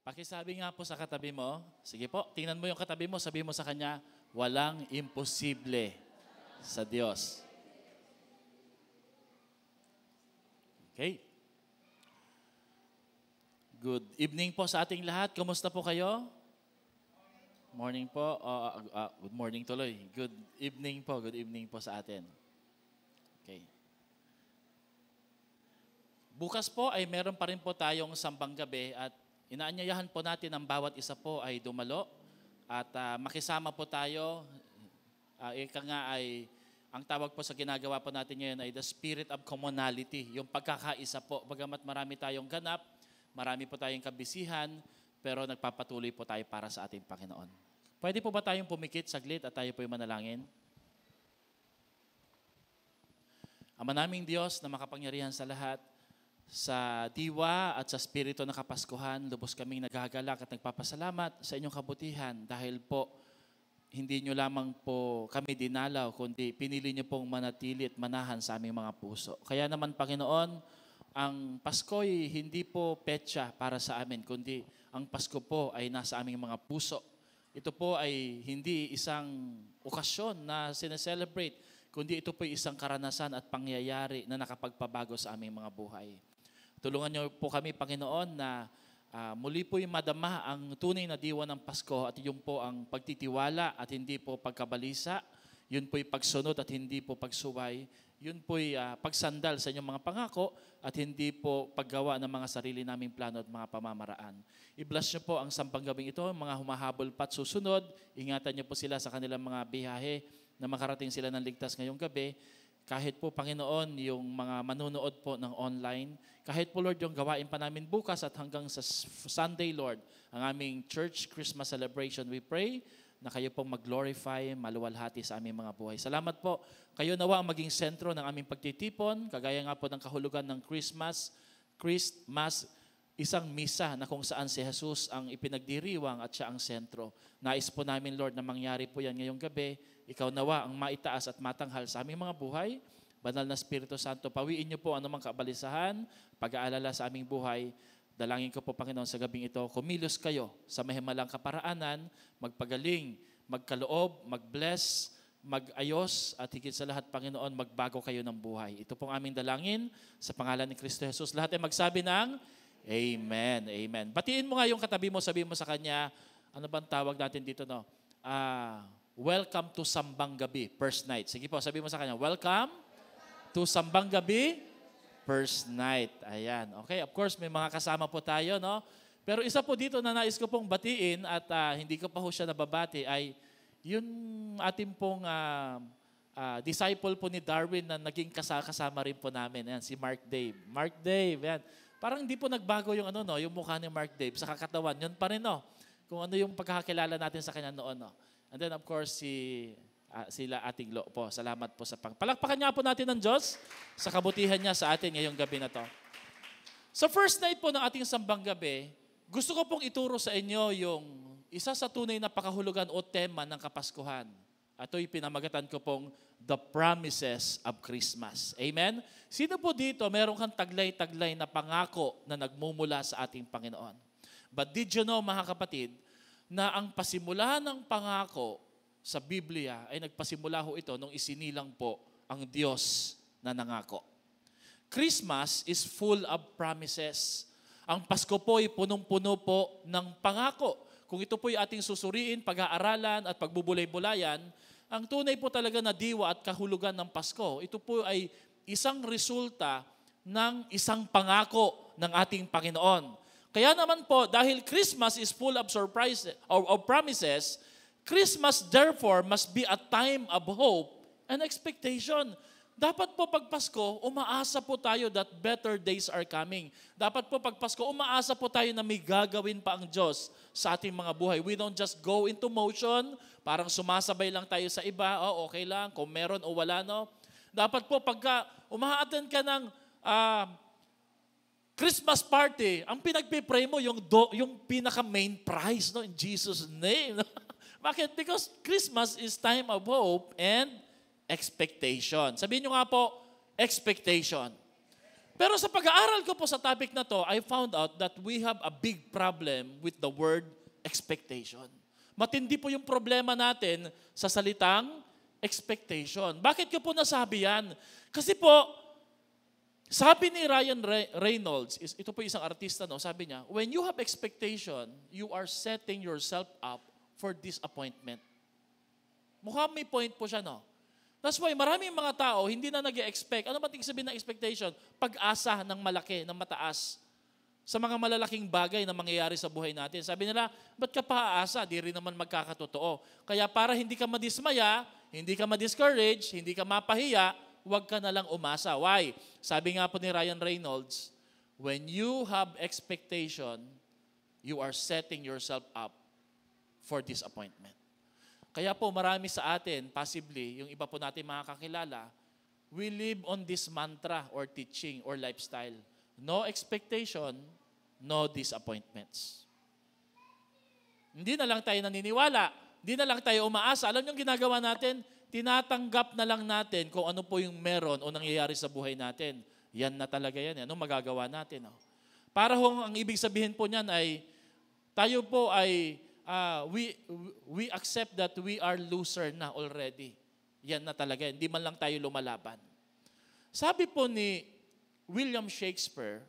Pakisabi nga po sa katabi mo. Sige po, tingnan mo yung katabi mo, sabi mo sa kanya, walang imposible sa Diyos. Okay. Good evening po sa ating lahat. Kumusta po kayo? Morning po. Good morning tuloy. Good evening po. Good evening po sa atin. Okay. Bukas po ay meron pa rin po tayong sambang gabi at inaanyayahan po natin ang bawat isa po ay dumalo at makisama po tayo. Ika nga ay, ang tawag po sa ginagawa po natin ngayon ay the spirit of commonality, yung pagkakaisa po. Bagamat marami tayong ganap, marami po tayong kabisihan, pero nagpapatuloy po tayo para sa ating Panginoon. Pwede po ba tayong pumikit saglit at tayo po yung manalangin? Ama naming Diyos na makapangyarihan sa lahat, sa diwa at sa spirito ng Kapaskuhan, lubos kaming naghagalak at nagpapasalamat sa inyong kabutihan dahil po hindi nyo lamang po kami dinalaw, kundi pinili nyo pong manatili at manahan sa aming mga puso. Kaya naman, Panginoon, ang Pasko'y hindi po petsa para sa amin, kundi ang Pasko po ay nasa aming mga puso. Ito po ay hindi isang okasyon na sineselebrate, kundi ito po ay isang karanasan at pangyayari na nakapagpabago sa aming mga buhay. Tulungan niyo po kami, Panginoon, na muli po'y madama ang tunay na diwa ng Pasko at yun po ang pagtitiwala at hindi po pagkabalisa, yun po'y pagsunod at hindi po pagsuway, yun po'y pagsandal sa inyong mga pangako at hindi po paggawa ng mga sarili naming plano at mga pamamaraan. I-bless niyo po ang sampang gabing ito, mga humahabol pa't susunod, ingatan niyo po sila sa kanilang mga biyahe na makarating sila ng ligtas ngayong gabi. Kahit po, Panginoon, yung mga manunood po ng online, kahit po, Lord, yung gawain pa namin bukas at hanggang sa Sunday, Lord, ang aming church Christmas celebration, we pray na kayo pong mag-glorify, maluwalhati sa aming mga buhay. Salamat po. Kayo nawa ang maging sentro ng aming pagtitipon, kagaya nga po ng kahulugan ng Christmas, isang misa na kung saan si Jesus ang ipinagdiriwang at siya ang sentro. Nais po namin, Lord, na mangyari po yan ngayong gabi. Ikaw nawa ang maitaas at matanghal sa aming mga buhay. Banal na Espiritu Santo, pawiin niyo po anumang kabalisahan, pag-aalala sa aming buhay. Dalangin ko po, Panginoon, sa gabing ito, kumilos kayo sa mahimalang kaparaanan, magpagaling, magkaloob, mag-bless, mag-ayos, at higit sa lahat, Panginoon, magbago kayo ng buhay. Ito pong aming dalangin sa pangalan ni Kristo Jesus. Lahat ay magsabi ng Amen. Amen. Batiin mo nga yung katabi mo, sabihin mo sa kanya, ano bang tawag natin dito, no? Welcome to Sambang Gabi, first night. Sige po, sabihin mo sa kanya, welcome to Sambang Gabi, first night. Ayan. Okay, of course, may mga kasama po tayo, no? Pero isa po dito na nais ko pong batiin at hindi ko pa ho siya nababati ay yung ating pong disciple po ni Darwin na naging kasama rin po namin. Ayan, si Mark Dave. Mark Dave, yan. Parang hindi po nagbago yung yung mukha ni Mark Dave sa kakatawan. Yun pa rin, no? Kung ano yung pagkakakilala natin sa kanya noon, no? And then, of course, sila ating Lo po. Salamat po sa palakpakan niya po natin ng Diyos sa kabutihan niya sa atin ngayong gabi na to. Sa first night po ng ating sambang gabi, gusto ko pong ituro sa inyo yung isa sa tunay na pakahulugan o tema ng Kapaskuhan. Ito'y pinamagatan ko pong The Promises of Christmas. Amen? Sino po dito, meron kang taglay-taglay na pangako na nagmumula sa ating Panginoon? But did you know, mga kapatid, na ang pasimula ng pangako sa Biblia ay nagpasimula ho ito nung isinilang po ang Diyos na nangako. Christmas is full of promises. Ang Pasko po ay punong-puno po ng pangako. Kung ito po ay ating susuriin, pag-aaralan at pagbubulay-bulayan, ang tunay po talaga na diwa at kahulugan ng Pasko, ito po ay isang resulta ng isang pangako ng ating Panginoon. Kaya naman po, dahil Christmas is full of surprises or promises, Christmas therefore must be a time of hope and expectation. Dapat po pag Pasko, umaasa po tayo that better days are coming. Dapat po pag Pasko, umaasa po tayo na may gagawin pa ang Diyos sa ating mga buhay. We don't just go into motion, parang sumasabay lang tayo sa iba, okay lang, kung meron o wala, no? Dapat po pagka umaattend ka ng Christmas party, ang pinagpipray mo yung pinaka-main prize, no, in Jesus' name. Bakit? Because Christmas is time of hope and expectation. Sabihin nyo nga po, expectation. Pero sa pag-aaral ko po sa topic na to, I found out that we have a big problem with the word expectation. Matindi po yung problema natin sa salitang expectation. Bakit ko po nasabi yan? Kasi po, sabi ni Ryan Reynolds, ito po isang artista, no? Sabi niya, when you have expectation, you are setting yourself up for disappointment. Mukhang may point po siya, no? That's why maraming mga tao hindi na nag-expect. Ano ba tingin sabihin ng expectation? Pag-asa ng malaki, ng mataas sa mga malalaking bagay na mangyayari sa buhay natin. Sabi nila, ba't ka pa-aasa? Di rin naman magkakatotoo. Kaya para hindi ka madismaya, hindi ka ma-discourage, hindi ka mapahiya, huwag ka na lang umasa. Why? Sabi nga po ni Ryan Reynolds, when you have expectation, you are setting yourself up for disappointment. Kaya po marami sa atin, possibly, yung iba po natin makakakilala, we live on this mantra or teaching or lifestyle. No expectation, no disappointments. Hindi na lang tayo naniniwala, hindi na lang tayo umaasa. Alam niyo yung ginagawa natin? Tinatanggap na lang natin kung ano po yung meron o nangyayari sa buhay natin. Yan na talaga yan. Anong magagawa natin? Para ang ibig sabihin po niyan ay, tayo po ay, we accept that we are loser na already. Yan na talaga. Hindi man lang tayo lumalaban. Sabi po ni William Shakespeare,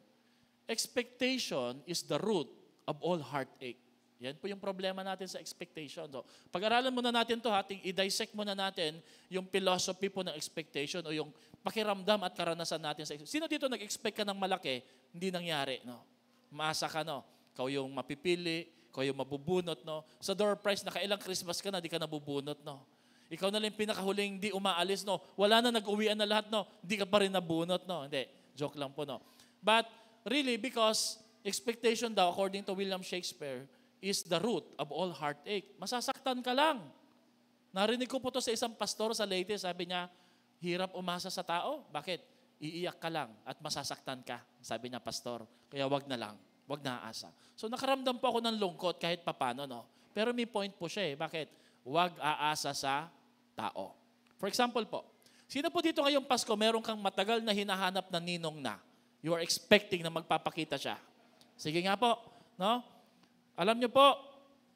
expectation is the root of all heartache. Yan po yung problema natin sa expectation. So, pag-aralan muna natin to, i-dissect muna natin yung philosophy po ng expectation o yung pakiramdam at karanasan natin sa expectation. Sino dito nag-expect ka ng malaki, hindi nangyari, no? Maasa ka, no? Ikaw yung mapipili, ikaw yung mabubunot, no? Sa door prize, nakailang Christmas ka na, di ka nabubunot, no? Ikaw na lang pinakahuling di umaalis, no? Wala na, nag-uwian na lahat, no? Di ka pa rin nabunot, no? Hindi, joke lang po, no? But really, because expectation daw, according to William Shakespeare, is the root of all heartache. Masasaktan ka lang. Narinig ko po to sa isang pastor sa Leyte, sabi niya, hirap umasa sa tao. Bakit? Iiyak ka lang at masasaktan ka, sabi niya, pastor. Kaya wag na lang. Wag na aasa. So nakaramdam po ako ng lungkot kahit papano, no? Pero may point po siya eh. Bakit? Wag aasa sa tao. For example po, sino po dito ngayong Pasko, meron kang matagal na hinahanap na ninong na? You are expecting na magpapakita siya. Sige nga po, no? Alam niyo po,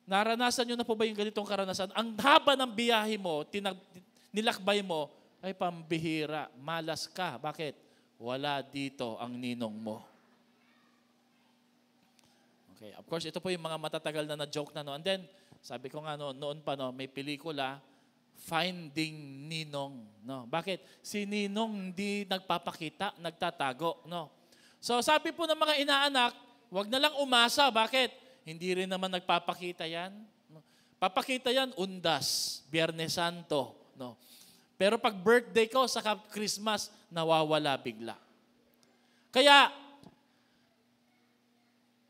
naranasan niyo na po ba yung ganitong karanasan? Ang haba ng biyahe mo, nilakbay mo, ay pambihira, malas ka. Bakit? Wala dito ang ninong mo. Okay, of course, ito po yung mga matatagal na joke na, no? And then, sabi ko nga, no, noon pa, no, may pelikula, Finding Ninong, no? Bakit? Si Ninong hindi nagpapakita, nagtatago, no? So, sabi po ng mga inaanak, wag na lang umasa. Bakit? Hindi rin naman nagpapakita yan. No? Papakita yan, undas, Biyernes Santo, no? Pero pag birthday ko, saka Christmas, nawawala bigla. Kaya,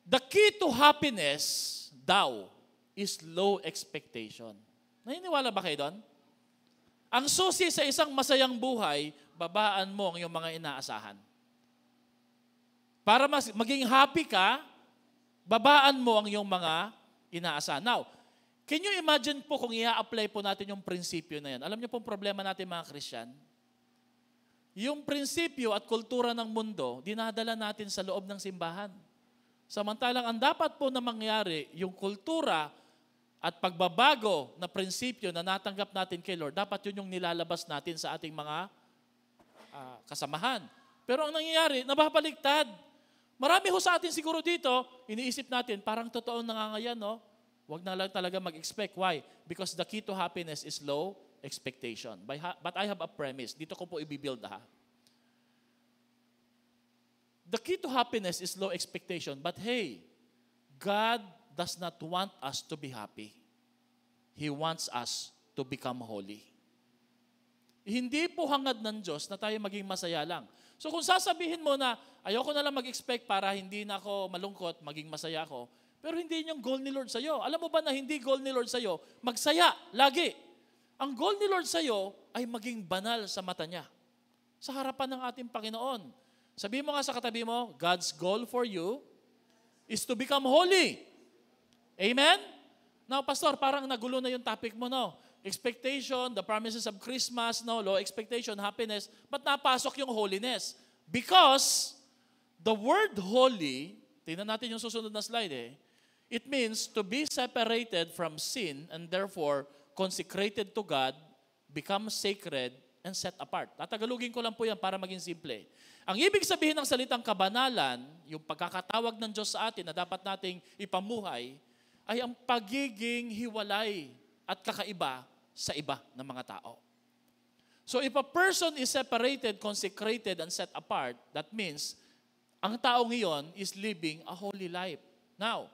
the key to happiness daw is low expectation. Naniniwala ba kayo doon? Ang susi sa isang masayang buhay, babaan mo ang iyong mga inaasahan. Para maging happy ka, babaan mo ang iyong mga inaasahan. Now, can you imagine po kung i-apply po natin yung prinsipyo na yan? Alam niyo pong problema natin mga Christian? Yung prinsipyo at kultura ng mundo, dinadala natin sa loob ng simbahan. Samantalang ang dapat po na mangyari, yung kultura at pagbabago na prinsipyo na natanggap natin kay Lord, dapat yun yung nilalabas natin sa ating mga kasamahan. Pero ang nangyayari, nababaliktad. Marami ho sa atin siguro dito, iniisip natin, parang totoo nangangayan, no? Huwag na lang talaga mag-expect. Why? Because the key to happiness is low expectation. But I have a premise. Dito ko po i-build, ha? The key to happiness is low expectation. But hey, God does not want us to be happy. He wants us to become holy. Hindi po hangad ng Diyos na tayo maging masaya lang. So kung sasabihin mo na, ayoko na lang mag-expect para hindi na ako malungkot, maging masaya ako, pero hindi yun yung goal ni Lord sa'yo. Alam mo ba na hindi goal ni Lord sa'yo, magsaya, lagi. Ang goal ni Lord sa'yo ay maging banal sa mata niya. Sa harapan ng ating Panginoon. Sabihin mo nga sa katabi mo, God's goal for you is to become holy. Amen? Now, Pastor, parang nagulo na yung topic mo, no? Expectation, the promises of Christmas, no? Low expectation, happiness, but napasok yung holiness. Because The word holy, tingnan natin yung susunod na slide it means to be separated from sin and therefore consecrated to God, become sacred, and set apart. Tatagalugin ko lang po yan para maging simple. Ang ibig sabihin ng salitang kabanalan, yung pagkakatawag ng Diyos sa atin na dapat nating ipamuhay, ay ang pagiging hiwalay at kakaiba sa iba ng mga tao. So if a person is separated, consecrated, and set apart, that means ang taong iyon is living a holy life. Now,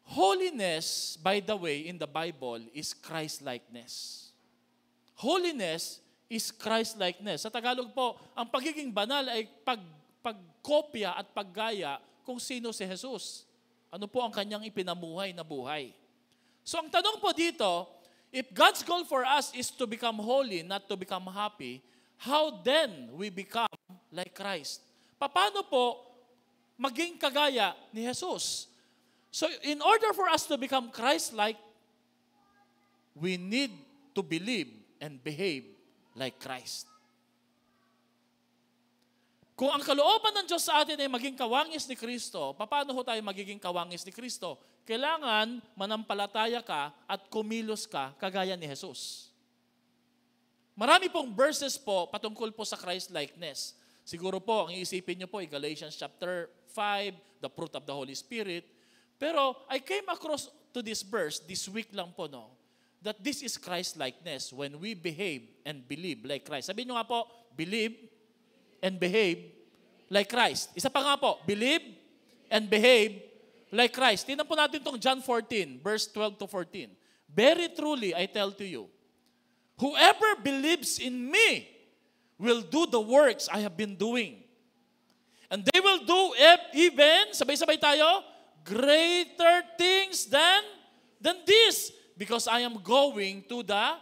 holiness, by the way, in the Bible is Christ-likeness. Holiness is Christ-likeness. Sa Tagalog po, ang pagiging banal ay pagkopya at paggaya kung sino si Jesus. Ano po ang kanyang ipinamuhay na buhay. So ang tanong po dito, if God's goal for us is to become holy, not to become happy, how then we become like Christ? Paano po maging kagaya ni Jesus? So in order for us to become Christ-like, we need to believe and behave like Christ. Kung ang kalooban ng Diyos sa atin ay maging kawangis ni Kristo, paano ho tayo magiging kawangis ni Kristo? Kailangan manampalataya ka at kumilos ka kagaya ni Jesus. Marami pong verses po patungkol po sa Christ-likeness. Siguro po, ang iisipin nyo po ay Galatians chapter 5, the fruit of the Holy Spirit. Pero I came across to this verse, this week lang po, that this is Christ-likeness when we behave and believe like Christ. Sabihin nyo nga po, believe and behave like Christ. Isa pa nga po, believe and behave like Christ. Tingnan po natin itong John 14, verse 12 to 14. Very truly, I tell to you, whoever believes in me will do the works I have been doing. And they will do even, sabay-sabay tayo, greater things than this, because I am going to the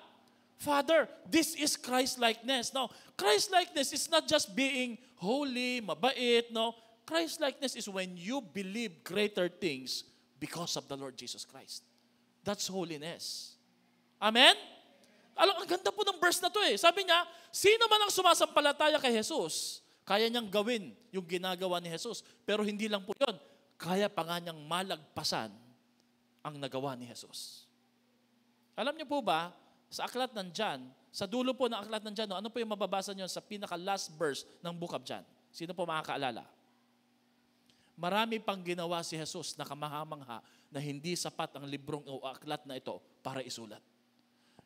Father. This is Christ-likeness. Now, Christ-likeness is not just being holy, mabait, no. Christ-likeness is when you believe greater things because of the Lord Jesus Christ. That's holiness. Amen? Ang ganda po ng verse na to Sabi niya, sino man ang sumasampalataya kay Jesus, kaya niyang gawin yung ginagawa ni Jesus. Pero hindi lang po yun. Kaya pa nga niyang malagpasan ang nagawa ni Jesus. Alam niyo po ba, sa aklat ng John, sa dulo po ng aklat ng John, ano po yung mababasa niyo sa pinaka-last verse ng Book of John? Sino po makakaalala? Marami pang ginawa si Jesus na kamahamangha na hindi sapat ang librong o aklat na ito para isulat.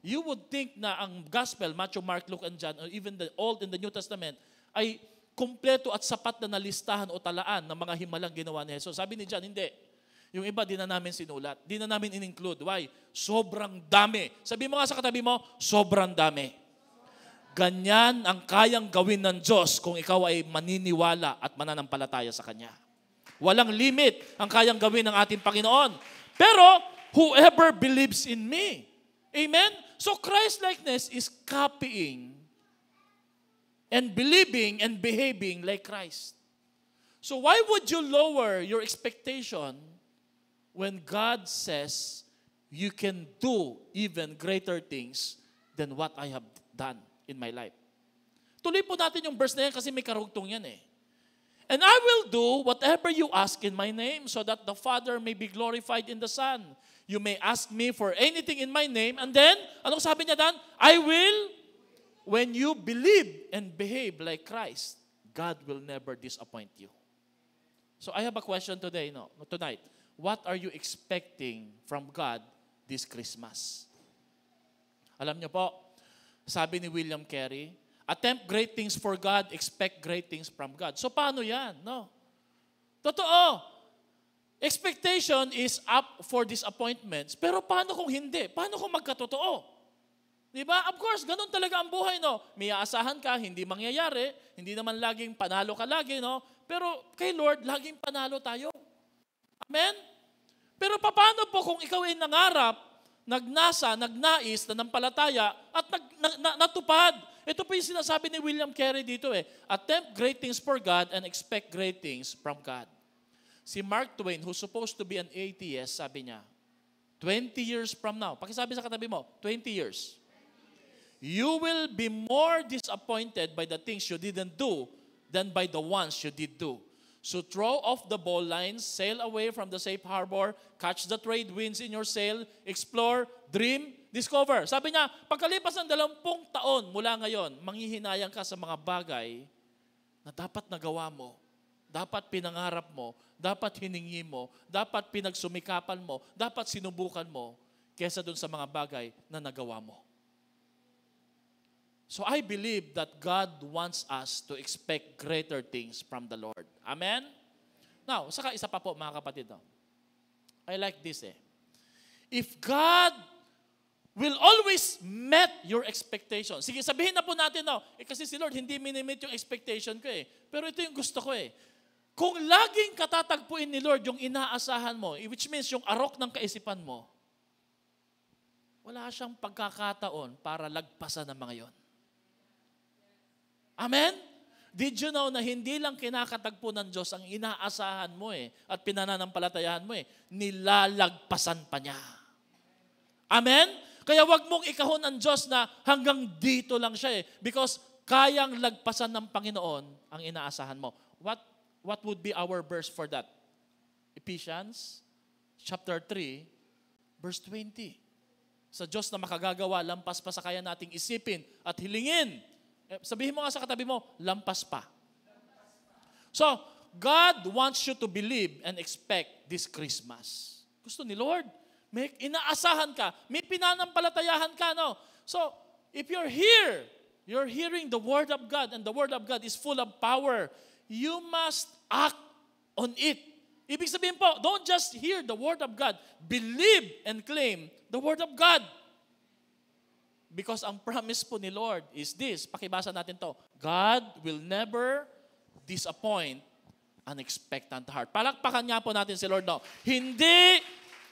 You would think na ang Gospel, Matthew, Mark, Luke, and John, or even the Old and the New Testament, ay kumpleto at sapat na nalistahan o talaan ng mga himalang ginawa ni Jesus. Sabi ni John, hindi. Yung iba, di na namin sinulat. Di na namin in-include. Why? Sobrang dami. Sabi mo nga sa katabi mo, sobrang dami. Ganyan ang kayang gawin ng Diyos kung ikaw ay maniniwala at mananampalataya sa Kanya. Walang limit ang kayang gawin ng ating Panginoon. Pero, whoever believes in me. Amen? So, Christ-likeness is copying and believing and behaving like Christ. So, why would you lower your expectation when God says you can do even greater things than what I have done in my life? Tuloy po natin yung verse na yan kasi may karugtong yan And I will do whatever you ask in my name so that the Father may be glorified in the Son. You may ask me for anything in my name. And then, anong sabi niya dan? I will, when you believe and behave like Christ, God will never disappoint you. So I have a question tonight. What are you expecting from God this Christmas? Alam niyo po, sabi ni William Carey, attempt great things for God, expect great things from God. So paano yan? No. Totoo. Expectation is up for disappointments. Pero paano kung hindi? Paano kung magkatotoo? Diba? Of course, ganun talaga ang buhay, May aasahan ka, hindi mangyayari. Hindi naman laging panalo ka lagi, Pero kay Lord, laging panalo tayo. Amen? Pero paano po kung ikaw ay nangarap, nagnasa, nagnais, nanampalataya, at natupad? Ito po yung sinasabi ni William Carey dito Attempt great things for God and expect great things from God. Si Mark Twain, who's supposed to be an atheist, sabi niya, 20 years from now, pakisabi sa katabi mo, 20 years, you will be more disappointed by the things you didn't do than by the ones you did do. So throw off the bowlines, sail away from the safe harbor, catch the trade winds in your sail, explore, dream, discover. Sabi niya, pagkalipas ng 20 taon mula ngayon, manghihinayang ka sa mga bagay na dapat nagawa mo, dapat pinangarap mo, dapat hiningi mo, dapat pinagsumikapan mo, dapat sinubukan mo, kesa dun sa mga bagay na nagawa mo. So I believe that God wants us to expect greater things from the Lord. Amen? Now, saka isa pa po mga kapatid. No? I like this If God will always met your expectation. Sige, sabihin na po natin, no? Kasi si Lord, hindi minimit yung expectation ko Pero ito yung gusto ko Kung laging katatagpuin ni Lord yung inaasahan mo, which means yung arok ng kaisipan mo, wala siyang pagkakataon para lagpasan ng mga yon. Amen? Did you know na hindi lang kinakatagpo ng Diyos ang inaasahan mo at pinananampalatayahan mo nilalagpasan pa niya. Amen? Kaya wag mong ikahon ang Diyos na hanggang dito lang siya because kayang lagpasan ng Panginoon ang inaasahan mo. What would be our verse for that? Ephesians chapter 3, verse 20. Sa Diyos na makagagawa, lampas pa sa kaya nating isipin at hilingin. Sabihin mo nga sa katabi mo, lampas pa. So, God wants you to believe and expect this Christmas. Gusto ni Lord. May inaasahan ka. May pinanampalatayahan ka, no? So, if you're here, you're hearing the Word of God and the Word of God is full of power, you must act on it. Ibig sabihin po, don't just hear the Word of God. Believe and claim the Word of God. Because ang promise po ni Lord is this. Pakibasa natin to. God will never disappoint an expectant heart. Palakpakan nga po natin si Lord. No? Hindi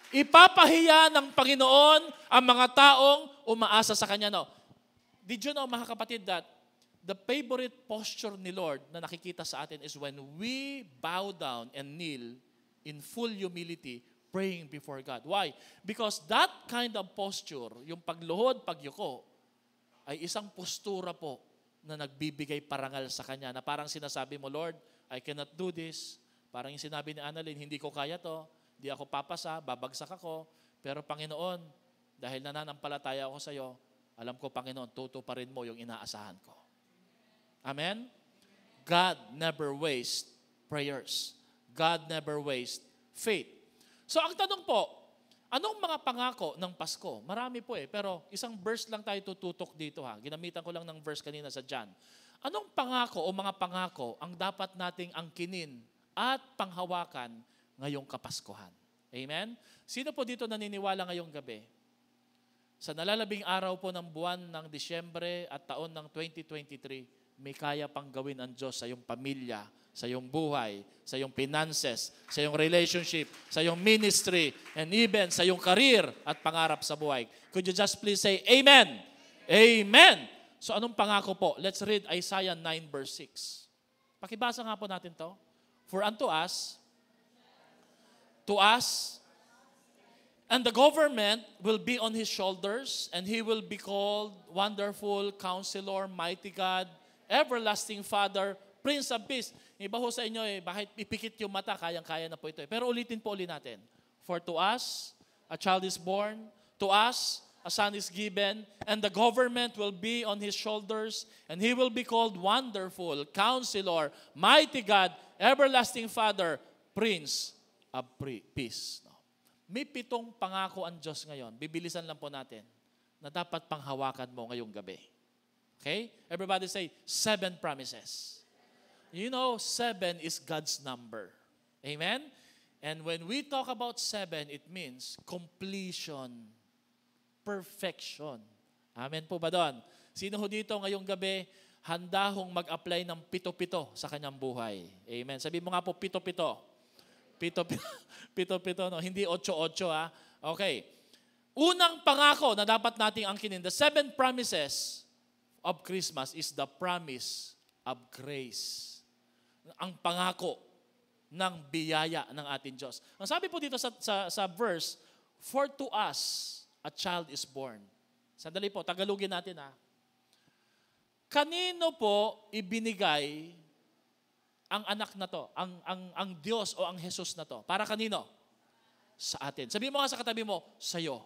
ipapahiya ng Panginoon ang mga taong umaasa sa Kanya. No? Did you know, mga kapatid, that the favorite posture ni Lord na nakikita sa atin is when we bow down and kneel in full humility praying before God. Why? Because that kind of posture, yung pagluhod, pagyuko, ay isang postura po na nagbibigay parangal sa Kanya na parang sinasabi mo, Lord, I cannot do this. Parang yung sinabi ni Annalyn, hindi ko kaya to, hindi ako papasa, babagsak ako. Pero Panginoon, dahil nananampalataya ako sa iyo, alam ko, Panginoon, tutuparin mo yung inaasahan ko. Amen? God never wastes prayers. God never wastes faith. So ang tanong po, anong mga pangako ng Pasko? Marami po pero isang verse lang tayo tututok dito Ginamitan ko lang ng verse kanina sa John. Anong pangako o mga pangako ang dapat nating angkinin at panghawakan ngayong Kapaskuhan? Amen? Sino po dito naniniwala ngayong gabi? Sa nalalabing araw po ng buwan ng Disyembre at taon ng 2023, may kaya pang gawin ang Diyos sa iyong pamilya, sa iyong buhay, sa iyong finances, sa iyong relationship, sa iyong ministry, and even sa iyong career at pangarap sa buhay. Could you just please say, Amen? Amen! So anong pangako po? Let's read Isaiah 9 verse 6. Pakibasa nga po natin to. For unto us, and the government will be on His shoulders, and He will be called Wonderful, Counselor, Mighty God, Everlasting Father, Prince of Peace. Iba ho sa inyo bakit ipikit yung mata, kayang-kaya na po ito Pero ulitin po natin. For to us, a child is born. To us, a son is given. And the government will be on His shoulders. And He will be called Wonderful, Counselor, Mighty God, Everlasting Father, Prince of Peace. May 7 pangako ang Diyos ngayon. Bibilisan lang po natin na dapat panghawakan mo ngayong gabi. Okay? Everybody say, 7 promises. You know, 7 is God's number. Amen? And when we talk about 7, it means completion, perfection. Amen po ba doon? Sino ho dito ngayong gabi, handa hong mag-apply ng 7 sa kanyang buhay? Amen. Sabi mo nga po, 7. 7, no? Hindi 8. Okay. Unang pangako na dapat nating angkinin, the 7 promises of Christmas is the promise of grace. Ang pangako ng biyaya ng ating Diyos. Ang sabi po dito sa verse, for to us a child is born. Sandali po, Tagalogin natin Kanino po ibinigay ang anak na to, ang Diyos o ang Jesus na to? Para kanino? Sa atin. Sabi mo nga sa katabi mo, sa'yo.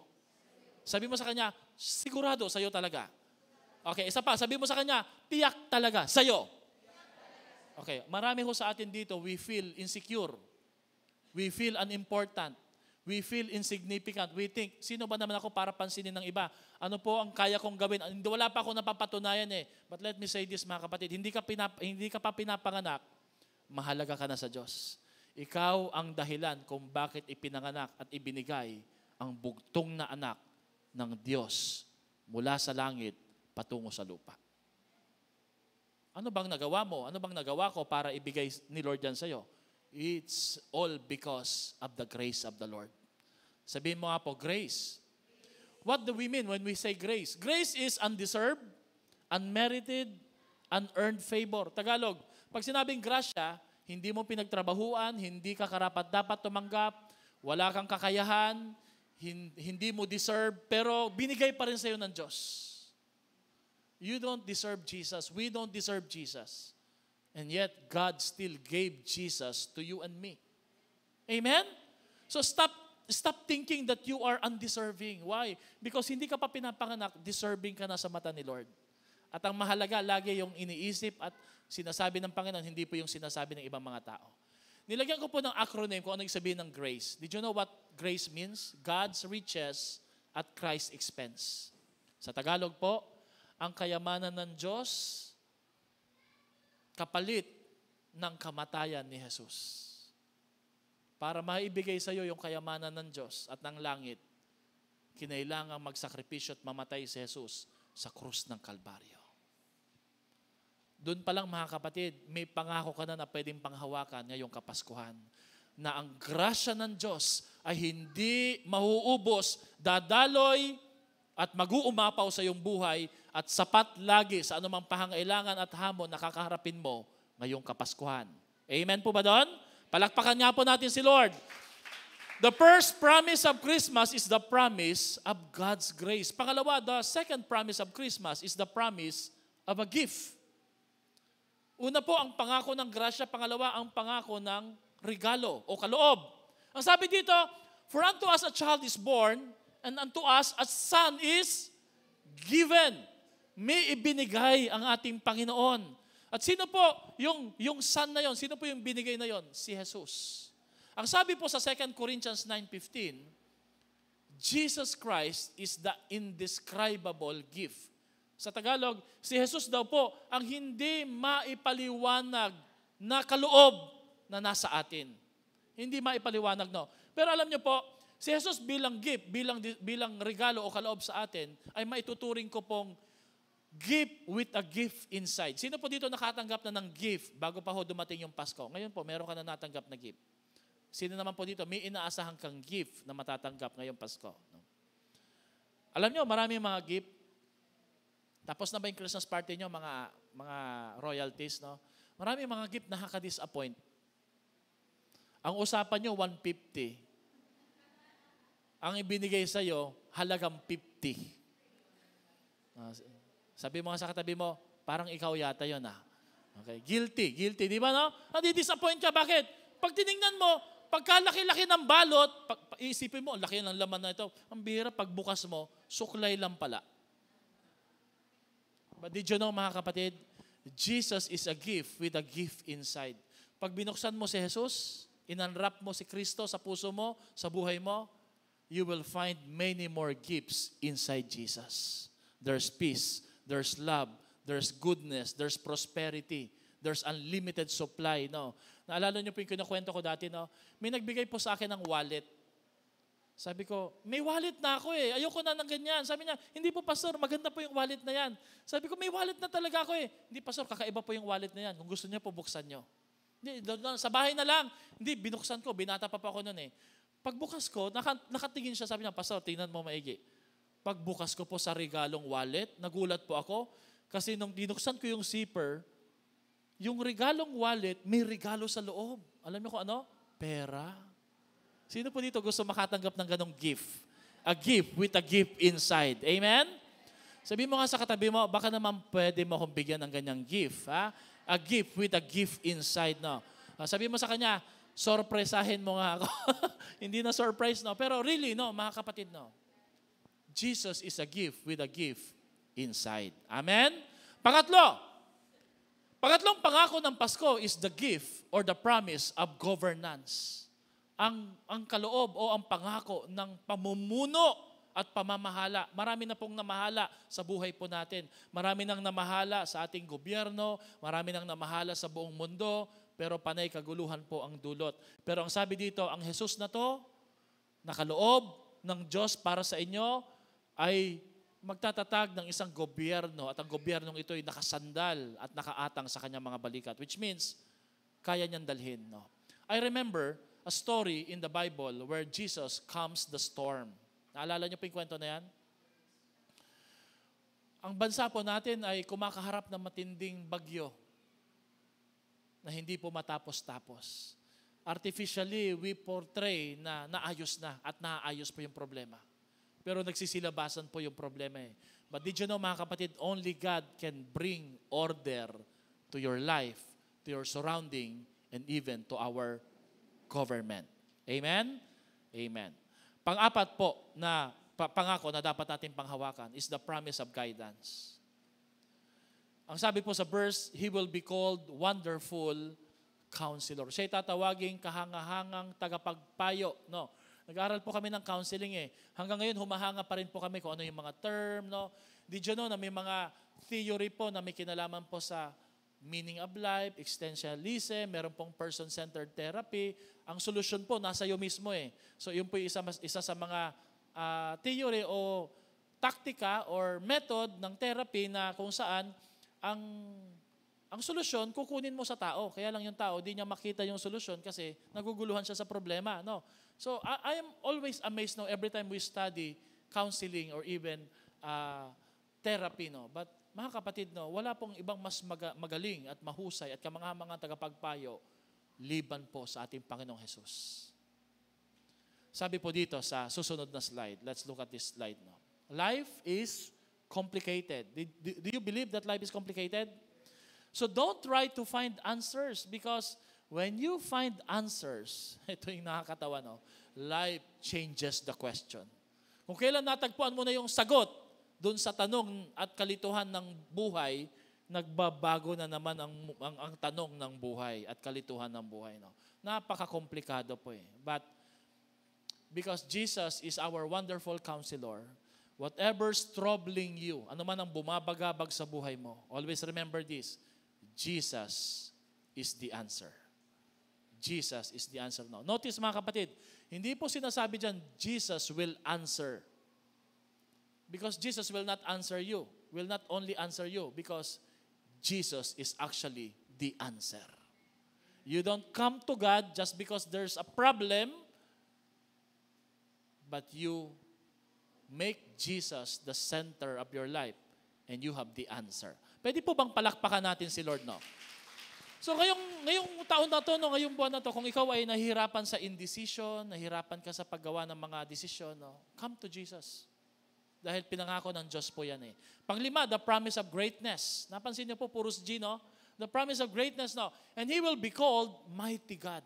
Sabi mo sa kanya, sigurado, sa'yo talaga. Okay, isa pa, sabi mo sa kanya, tiyak talaga, sa'yo. Okay, marami ho sa atin dito, we feel insecure. We feel unimportant. We feel insignificant. We think, sino ba naman ako para pansinin ng iba? Ano po ang kaya kong gawin? Wala pa ako napapatunayan eh. But let me say this, mga kapatid, hindi ka pa pinapanganak, mahalaga ka na sa Diyos. Ikaw ang dahilan kung bakit ipinanganak at ibinigay ang bugtong na anak ng Diyos mula sa langit patungo sa lupa. Ano bang nagawa mo? Ano bang nagawa ko para ibigay ni Lord yan sa'yo? It's all because of the grace of the Lord. Sabihin mo nga po, grace. What do we mean when we say grace? Grace is undeserved, unmerited, unearned favor. Tagalog, pag sinabing grasya, hindi mo pinagtrabahuan, hindi ka karapat-dapat tumanggap, wala kang kakayahan, hindi mo deserve, pero binigay pa rin sa'yo ng Diyos. You don't deserve Jesus. We don't deserve Jesus. And yet, God still gave Jesus to you and me. Amen? So stop thinking that you are undeserving. Why? Because hindi ka pa pinapanganak, deserving ka na sa mata ni Lord. At ang mahalaga, lagi yung iniisip at sinasabi ng Panginoon, hindi po yung sinasabi ng ibang mga tao. Nilagyan ko po ng acronym kung ano yung sabihin ng grace. Did you know what grace means? God's riches at Christ's expense. Sa Tagalog po, ang kayamanan ng Diyos kapalit ng kamatayan ni Jesus. Para maibigay sa iyo yung kayamanan ng Diyos at ng langit, kinailangang magsakripisyo at mamatay si Jesus sa krus ng Kalbaryo. Doon pa lang mga kapatid, may pangako ka na pwedeng panghawakan ngayong Kapaskuhan na ang grasya ng Diyos ay hindi mahuubos, dadaloy at mag-uumapaw sa iyong buhay at sapat lagi sa anumang pangangailangan at hamon na kakaharapin mo ngayong Kapaskuhan. Amen po ba doon? Palakpakan nga po natin si Lord. The first promise of Christmas is the promise of God's grace. Pangalawa, the second promise of Christmas is the promise of a gift. Una po, ang pangako ng grasya. Pangalawa, ang pangako ng regalo o kaloob. Ang sabi dito, for unto us a child is born, and unto us a son is given. May ibinigay ang ating Panginoon. At sino po yung son na yon? Sino po yung binigay na yon? Si Jesus. Ang sabi po sa 2 Corinthians 9:15, Jesus Christ is the indescribable gift. Sa Tagalog, si Jesus daw po ang hindi maipaliwanag na kaloob na nasa atin. Hindi maipaliwanag, no? Pero alam niyo po, si Jesus bilang gift, bilang regalo o kaloob sa atin, ay maituturing ko pong gift with a gift inside. Sino po dito nakatanggap na ng gift bago pa ho dumating yung Pasko? Ngayon po, meron ka na natanggap na gift. Sino naman po dito, may inaasahan kang gift na matatanggap ngayong Pasko? No? Alam nyo, maraming mga gift. Tapos na ba yung Christmas party nyo, mga royalties, no? Maraming mga gift na nakaka-disappoint. Ang usapan nyo, 150. Ang ibinigay sa'yo, halagang 50. Sabi mo nga sa katabi mo, parang ikaw yata yun, ah. Okay, guilty, di ba, no? Nadi-disappoint ka, bakit? Pag tinignan mo, pagkalaki-laki ng balot, isipin mo, ang laki ng laman na ito, ang bihira, pagbukas mo, suklay lang pala. But did you know, mga kapatid, Jesus is a gift with a gift inside. Pag binuksan mo si Jesus, inunwrap mo si Kristo sa puso mo, sa buhay mo, you will find many more gifts inside Jesus. There's peace, there's love, there's goodness, there's prosperity, there's unlimited supply. No? Naalala niyo po yung kinukwento ko dati, no? May nagbigay po sa akin ng wallet. Sabi ko, may wallet na ako eh. Ayoko na ng ganyan. Sabi niya, hindi po pastor, maganda po yung wallet na yan. Sabi ko, may wallet na talaga ako eh. Hindi pastor, kakaiba po yung wallet na yan. Kung gusto niyo po, buksan niyo. Hindi, sa bahay na lang. Hindi, binuksan ko. Binata pa ako noon eh. Pagbukas ko, nakatingin siya. Sabi niya, pastor, tingnan mo maigi. Pagbukas ko po sa regalong wallet, nagulat po ako. Kasi nung binuksan ko yung zipper, yung regalong wallet, may regalo sa loob. Alam niyo kung ano? Pera. Sino po dito gusto makatanggap ng ganong gift? A gift with a gift inside. Amen? Sabi mo nga sa katabi mo, baka naman pwede mo akong bigyan ng ganyang gift. Ha? A gift with a gift inside, no? Sabi mo sa kanya, sorpresahin mo nga ako. Hindi na surprise, no? Pero really, no, mga kapatid, no? Jesus is a gift with a gift inside. Amen? Pangatlong pangako ng Pasko is the gift or the promise of governance. Ang kaloob o ang pangako ng pamumuno at pamamahala. Marami na pong namahala sa buhay po natin. Marami nang namahala sa ating gobyerno, marami nang namahala sa buong mundo, pero panay kaguluhan po ang dulot. Pero ang sabi dito, ang Jesus na to, nakaloob ng Diyos para sa inyo, ay magtatatag ng isang gobyerno at ang gobyernong ito ay nakasandal at nakaatang sa kanyang mga balikat, which means kaya niyang dalhin. No? I remember a story in the Bible where Jesus calms the storm. Naalala niyo po yung kwento na yan? Ang bansa po natin ay kumakaharap ng matinding bagyo na hindi po matapos-tapos. Artificially, we portray na naayos na at naayos po yung problema. Pero nagsisilabasan po yung problema eh. But did you know, mga kapatid, only God can bring order to your life, to your surrounding, and even to our government. Amen? Amen. Pang-apat po na pangako na dapat natin panghawakan is the promise of guidance. Ang sabi po sa verse, He will be called Wonderful Counselor. Siya'y tatawaging kahangahangang tagapagpayo. No? Nag-aaral po kami ng counseling eh. Hanggang ngayon, humahanga pa rin po kami kung ano yung mga term. No? Did you know na may mga theory po na may kinalaman po sa meaning of life, existentialism, meron pong person-centered therapy. Ang solusyon po nasa iyo mismo eh. So yun po isa sa mga theory o taktika or method ng therapy na kung saan ang solusyon kukunin mo sa tao. Kaya lang yung tao di niya makita yung solusyon kasi naguguluhan siya sa problema, no? So I am always amazed no every time we study counseling or even therapy, no. But mga kapatid, no, wala pong ibang mas magaling at mahusay at kamangha-mga tagapagpayo liban po sa ating Panginoong Hesus. Sabi po dito sa susunod na slide. Let's look at this slide. No. Life is complicated. Do you believe that life is complicated? So don't try to find answers because when you find answers, ito yung nakakatawa, no? Life changes the question. Kung kailan natagpuan mo na yung sagot doon sa tanong at kalituhan ng buhay, nagbabago na naman ang tanong ng buhay at kalituhan ng buhay. No? Napaka-komplikado po eh. But because Jesus is our wonderful counselor, whatever's troubling you, ano man ang bumabagabag sa buhay mo, always remember this, Jesus is the answer. Jesus is the answer now. Notice mga kapatid, hindi po sinasabi dyan, Jesus will answer. Because Jesus will not answer you. Will not only answer you because Jesus is actually the answer. You don't come to God just because there's a problem, but you make Jesus the center of your life and you have the answer. Pwede po bang palakpakan natin si Lord, no? So ngayong taon na to, no, ngayong buwan na to, kung ikaw ay nahihirapan sa indecision, nahihirapan ka sa paggawa ng mga desisyon, no, come to Jesus. Dahil pinangako ng Diyos po yan eh. Panglima, the promise of greatness. Napansin niyo po, puros G, no? The promise of greatness, no? And He will be called Mighty God.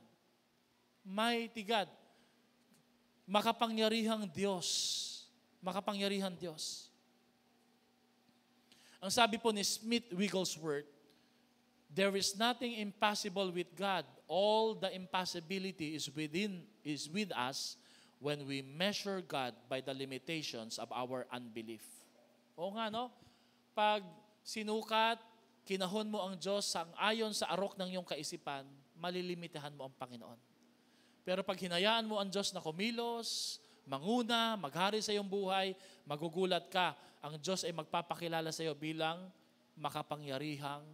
Mighty God. Makapangyarihang Diyos. Makapangyarihang Diyos. Ang sabi po ni Smith Wigglesworth, there is nothing impossible with God. All the impossibility is with us when we measure God by the limitations of our unbelief. Oo nga, no? Pag sinukat, kinahon mo ang Diyos ayon sa arok ng iyong kaisipan, malilimitahan mo ang Panginoon. Pero pag hinayaan mo ang Diyos na kumilos, manguna, maghari sa iyong buhay, magugulat ka, ang Diyos ay magpapakilala sa iyo bilang makapangyarihang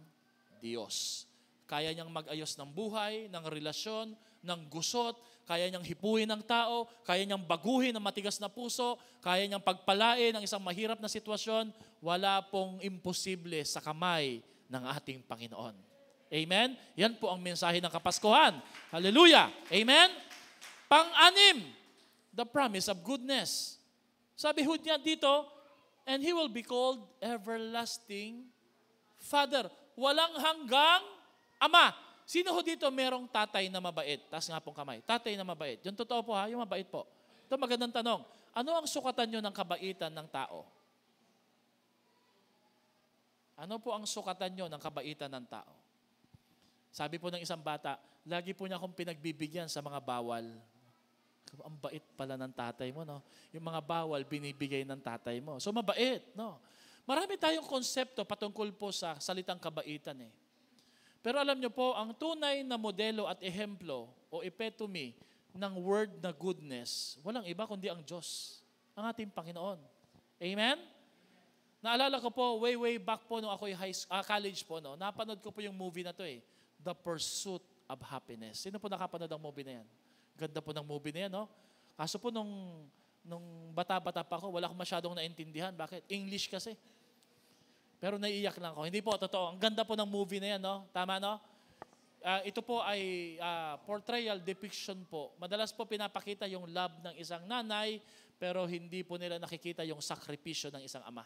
Diyos. Kaya niyang mag-ayos ng buhay, ng relasyon, ng gusot, kaya niyang hipuin ng tao, kaya niyang baguhin ang matigas na puso, kaya niyang pagpalain ang isang mahirap na sitwasyon. Wala pong imposible sa kamay ng ating Panginoon. Amen? Yan po ang mensahe ng Kapaskuhan. Hallelujah! Amen? Pang-anim, the promise of goodness. Sabi niya dito, and He will be called Everlasting Father. Walang hanggang Ama, sino ho dito merong tatay na mabait? Taas nga pong kamay. Tatay na mabait. Yung totoo po ha, yung mabait po. Ito magandang tanong. Ano ang sukatan nyo ng kabaitan ng tao? Ano po ang sukatan nyo ng kabaitan ng tao? Sabi po ng isang bata, lagi po niya akong pinagbibigyan sa mga bawal. Ang bait pala ng tatay mo, no? Yung mga bawal, binibigay ng tatay mo. So, mabait, no? Marami tayong konsepto patungkol po sa salitang kabaitan, eh. Pero alam niyo po, ang tunay na modelo at ehemplo o epitome ng word na goodness, walang iba kundi ang Diyos, ang ating Panginoon. Amen? Naalala ko po, way back po nung ako'y college po, no? Napanood ko po yung movie na to, eh. The Pursuit of Happiness. Sino po nakapanood ang movie na yan? Ganda po ng movie na yan, no? Kaso po nung bata-bata pa ako, wala akong masyadong naintindihan. Bakit? English kasi. Pero naiiyak lang ako. Hindi po, totoo. Ang ganda po ng movie na yan, no? Tama, no? Ito po ay portrayal, depiction po. Madalas po pinapakita yung love ng isang nanay, pero hindi po nila nakikita yung sakripisyo ng isang ama.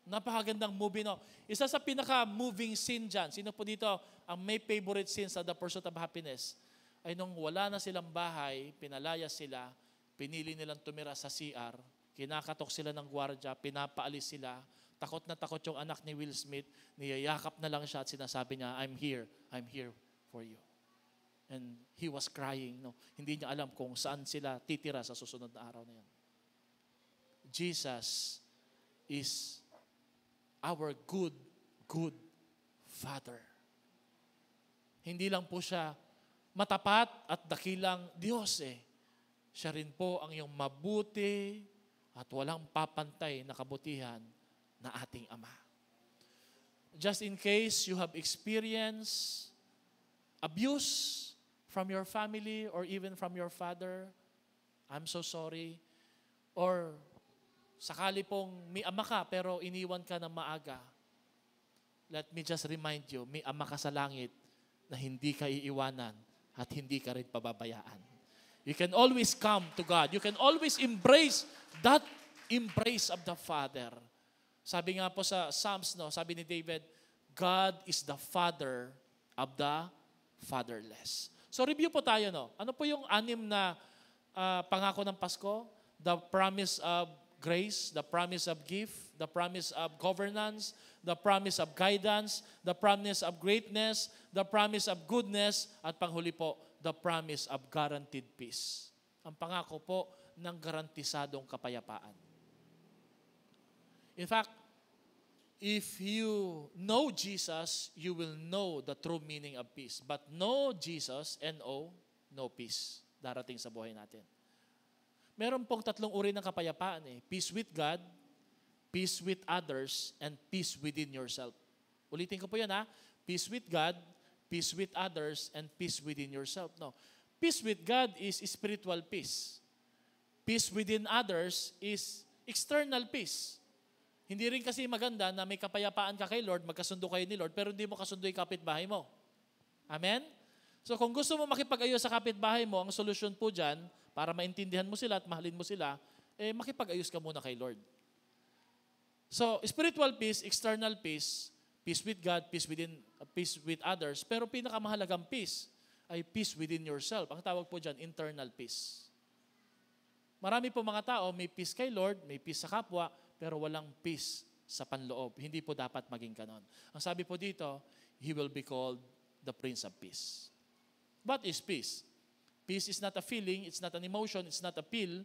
Napakagandang movie, no? Isa sa pinaka-moving scene dyan, sino po dito ang may favorite scene sa The Pursuit of Happiness? Ay nung wala na silang bahay, pinalaya sila, pinili nilang tumira sa CR, kinakatok sila ng gwardiya, pinapaalis sila, takot na takot yung anak ni Will Smith, niyayakap na lang siya at sinasabi niya, I'm here for you. And he was crying, no? Hindi niya alam kung saan sila titira sa susunod na araw na yan. Jesus is our good Father. Hindi lang po siya matapat at dakilang Diyos, eh. Siya rin po ang iyong mabuti at walang papantay na kabutihan na ating Ama. Just in case you have experienced abuse from your family or even from your father, I'm so sorry. Or sakali pong may ama ka pero iniwan ka ng maaga, let me just remind you, may ama ka sa langit na hindi ka iiwanan at hindi ka rin pababayaan. You can always come to God. You can always embrace that embrace of the Father. Sabi nga po sa Psalms, no, sabi ni David, God is the Father of the fatherless. So review po tayo, no. Ano po yung 6 na pangako ng Pasko? The promise of grace, the promise of gift, the promise of governance, the promise of guidance, the promise of greatness, the promise of goodness, at panghuli po, the promise of guaranteed peace. Ang pangako po ng garantisadong kapayapaan. In fact, if you know Jesus, you will know the true meaning of peace. But know Jesus, N-O, no peace. Darating sa buhay natin. Meron pong 3 uri ng kapayapaan, eh. Peace with God, peace with others, and peace within yourself. Ulitin ko po yan, ha? Peace with God, peace with others, and peace within yourself. No. Peace with God is spiritual peace. Peace within others is external peace. Hindi rin kasi maganda na may kapayapaan ka kay Lord, magkasundo kayo ni Lord, pero hindi mo kasundo yung kapitbahay mo. Amen? So kung gusto mo makipag-ayos sa kapitbahay mo, ang solusyon po dyan, para maintindihan mo sila at mahalin mo sila, makipag-ayos ka muna kay Lord. So, spiritual peace, external peace, peace with God, peace with others, pero pinakamahalagang peace ay peace within yourself. Ang tawag po dyan, internal peace. Marami po mga tao, may peace kay Lord, may peace sa kapwa, pero walang peace sa panloob. Hindi po dapat maging ganon. Ang sabi po dito, He will be called the Prince of Peace. What is peace? Peace is not a feeling, it's not an emotion, it's not a pill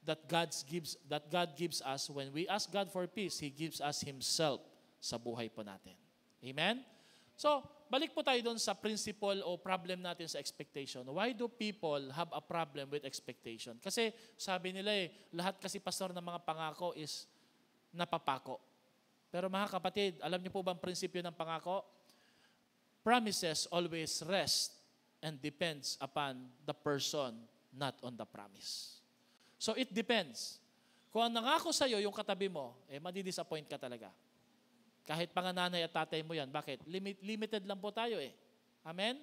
that God gives us. When we ask God for peace, He gives us Himself sa buhay po natin. Amen? So, balik po tayo doon sa principle o problem natin sa expectation. Why do people have a problem with expectation? Kasi sabi nila lahat kasi pastor ng mga pangako is napapako. Pero mga kapatid, alam niyo po ba ang prinsipyo ng pangako? Promises always rest and depends upon the person, not on the promise. So it depends. Kung ang nangako sa'yo yung katabi mo, madidisappoint ka talaga. Kahit pangananay at tatay mo yan. Bakit? Limited lang po tayo eh. Amen?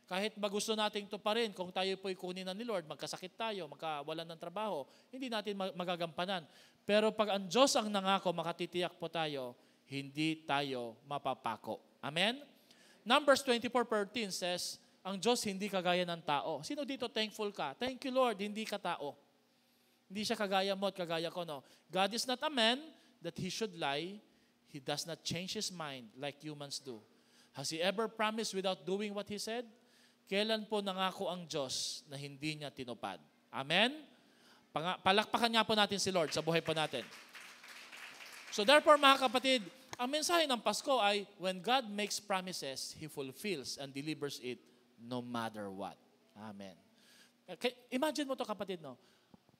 Kahit magusto nating tuparin, kung tayo po'y kunin na ni Lord, magkasakit tayo, magkawalan ng trabaho, hindi natin magagampanan. Pero pag ang Diyos ang nangako, makatitiyak po tayo, hindi tayo mapapako. Amen? Numbers 24:13 says, ang Diyos hindi kagaya ng tao. Sino dito thankful ka? Thank you, Lord, hindi ka tao. Hindi siya kagaya mo at kagaya ko, no? God is not a man that He should lie. He does not change His mind like humans do. Has He ever promised without doing what He said? Kailan po nangako ang Diyos na hindi niya tinupad? Amen? Palakpakan nga po natin si Lord sa buhay po natin. So therefore, mga kapatid, ang mensahe ng Pasko ay, when God makes promises, He fulfills and delivers it no matter what. Amen. Imagine mo to, kapatid, no?